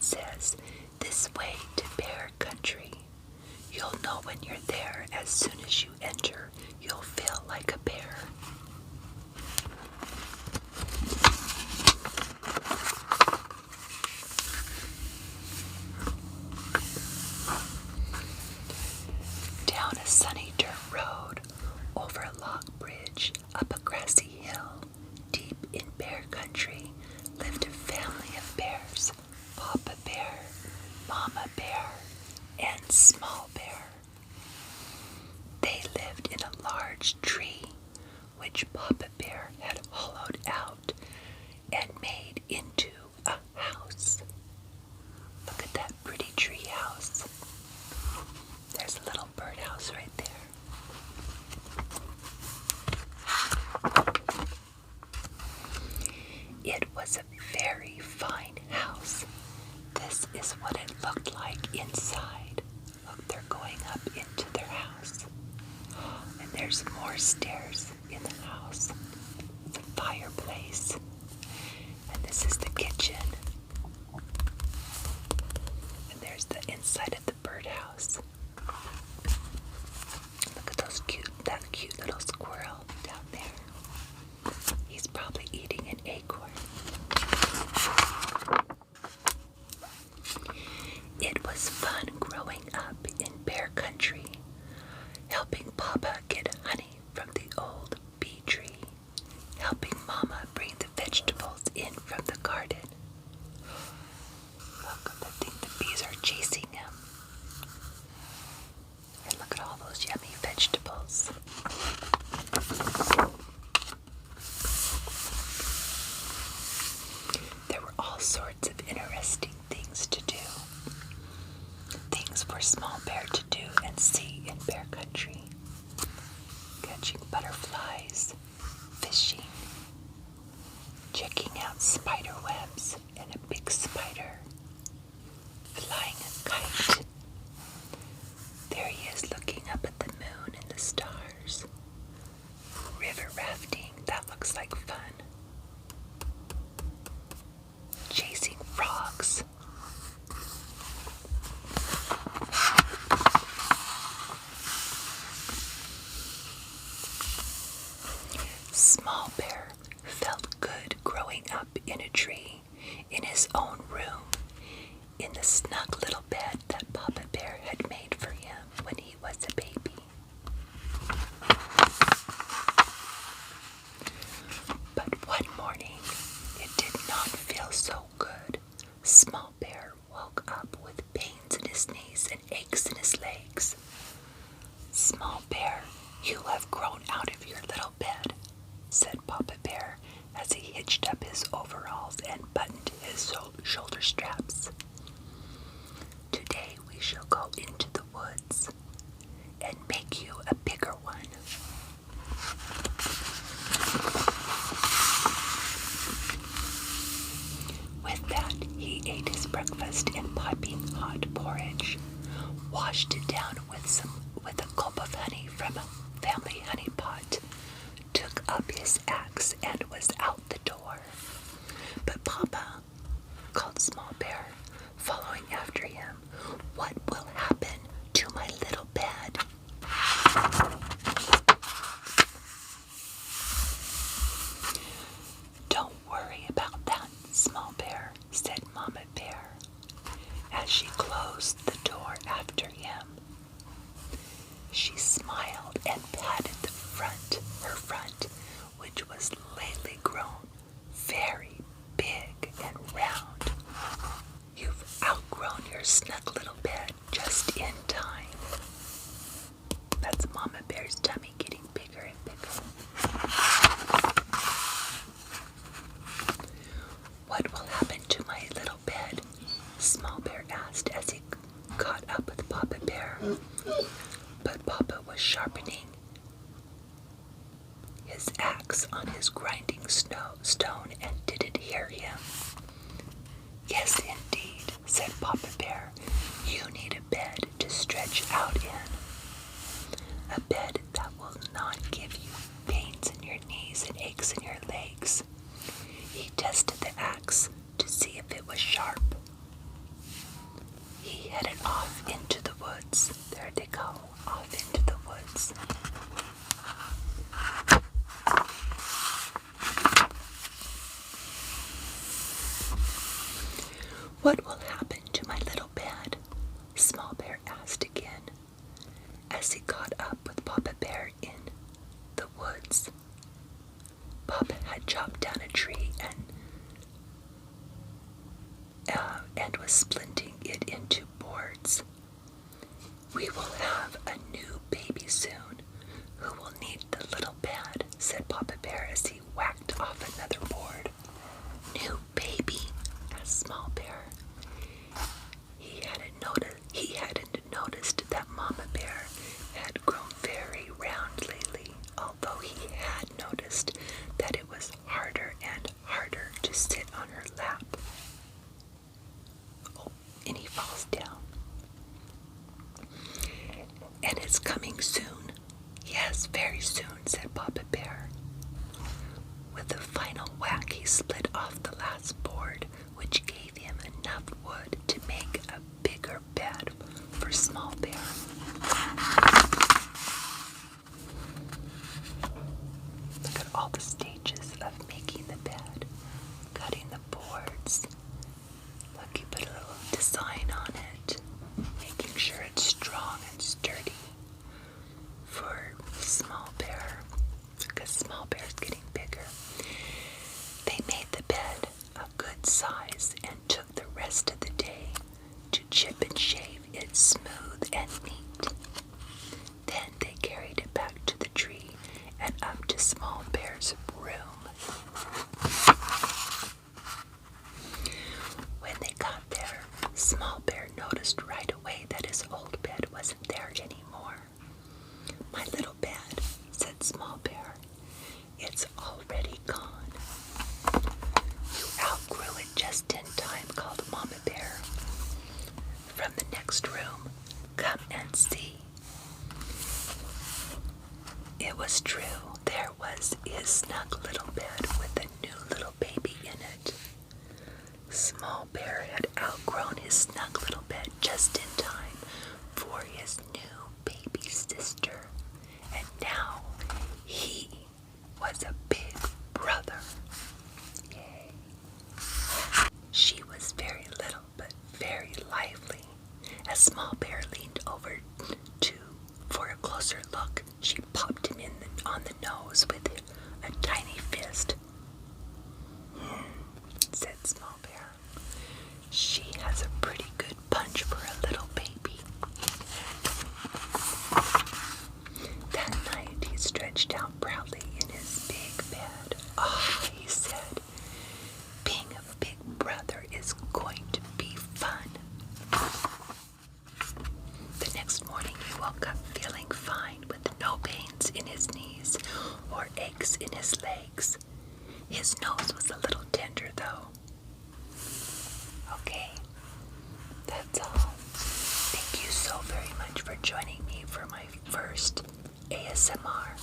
says, "This way to Bear Country." You'll know when you're there. As soon as you enter, you'll feel like a bear. Down a sunny dirt road, over a log bridge, up a grassy hill, deep in Bear Country, lived a family of bears: Papa Bear, Mama Bear, and Small Bear. They lived in a large tree, which Papa Bear had hollowed out and made into a house. Look at that pretty tree house. There's a little birdhouse right there. It was a very fine house. This is what it looked like inside. Look, they're going up into their house. And there's more stairs in the house. It's a fireplace. And this is the kitchen. And there's the inside of the birdhouse. Look at that cute little squirrel down there. He's probably eating an acorn. It was fun growing up in Bear Country, helping Papa get honey from the old bee tree, helping Mama bring the vegetables in from the garden. Look, I think the bees are chasing him. And look at all those yummy vegetables. There were all sorts of interesting things to do. Things for Small Bear to do and see in Bear Country. Catching butterflies, fishing, checking out spider webs and a big spider, flying a kite. There he is looking up at the moon and the stars. River rafting, that looks like fun. Chasing frogs. Small Bear felt good growing up in a tree, in his own room, in the snug little bed that Papa Bear had made for him when he was a baby. But one morning, it did not feel so good. Small Bear woke up with pains in his knees and aches in his legs. "Small Bear, you have grown out of your little bed," said Papa Bear as he hitched up his overalls and buttoned his shoulder straps. "Today we shall go into the woods and make you a bigger one." With that, he ate his breakfast in piping hot porridge, washed it down with a gulp of honey from a family honey pot, took up his axe, and was out the door. "But Papa," called Small Bear, following after him, "what will happen to my little bed?" "Don't worry about that, Small Bear," said Mama Bear, as she closed the door after him. She smiled and patted her front, which was lately grown very big and round. "You've outgrown your snug little bed just in time." That's Mama Bear's tummy getting bigger and bigger. "What will happen to my little bed?" Small Bear asked as he caught up with Papa Bear. But Papa was sharpening his axe on his grinding stone and didn't hear him. "Yes, indeed," said Papa Bear. "You need a bed to stretch out in. A bed that will not give you pains in your knees and aches in your legs." He tested the axe to see if it was sharp. "What will happen to my little bed?" Small Bear asked again, as he caught up with Papa Bear in the woods. Papa had chopped down a tree and was splitting it into boards. "We will have a new baby soon, who will need the little bed," said Papa Bear as he whacked off another board. "New baby?" asked Small Bear. He hadn't noticed that Mama Bear had grown very round lately, although he had noticed that it was harder and harder to sit on her lap. Oh, and he falls down. "And it's coming soon." "Yes, very soon," said Papa Bear. With a final whack, he split off the last board, which gave him enough wood to make a bigger bed for Small Bear. Look at all the stages of making the bed. Cutting the boards. Look, you put a little design on it, making sure it's strong and sturdy for Small Bear, because Small Bear's getting bigger. They made the bed a good size and took the rest of the day to chip and shave it smooth and neat. Then they carried it back to the tree and up to Small Bear's room. When they got there, Small Bear noticed right away that his old bed wasn't there anymore. "My little bed," said Small Bear. "It's already gone." "You outgrew it just in time," called Mama Bear from the next room. "Come and see." It was true. There was his snug little bed with a new little baby in it. Small Bear had outgrown his snug little bed just in time for his new baby sister, and now he was a big brother. Yay! She was very little but very lively. As Small Bear leaned over for a closer look, she popped him on the nose with a tiny fist. Said Small Bear. "She has a pretty good punch for a little baby." That night he stretched out proudly in his big bed. "Ah," he said, "being a big brother is going to be fun." The next morning he woke up feeling fine, with no pains in his knees or aches in his legs. His nose was a little tender, though. Okay, that's all. Thank you so very much for joining me for my first ASMR.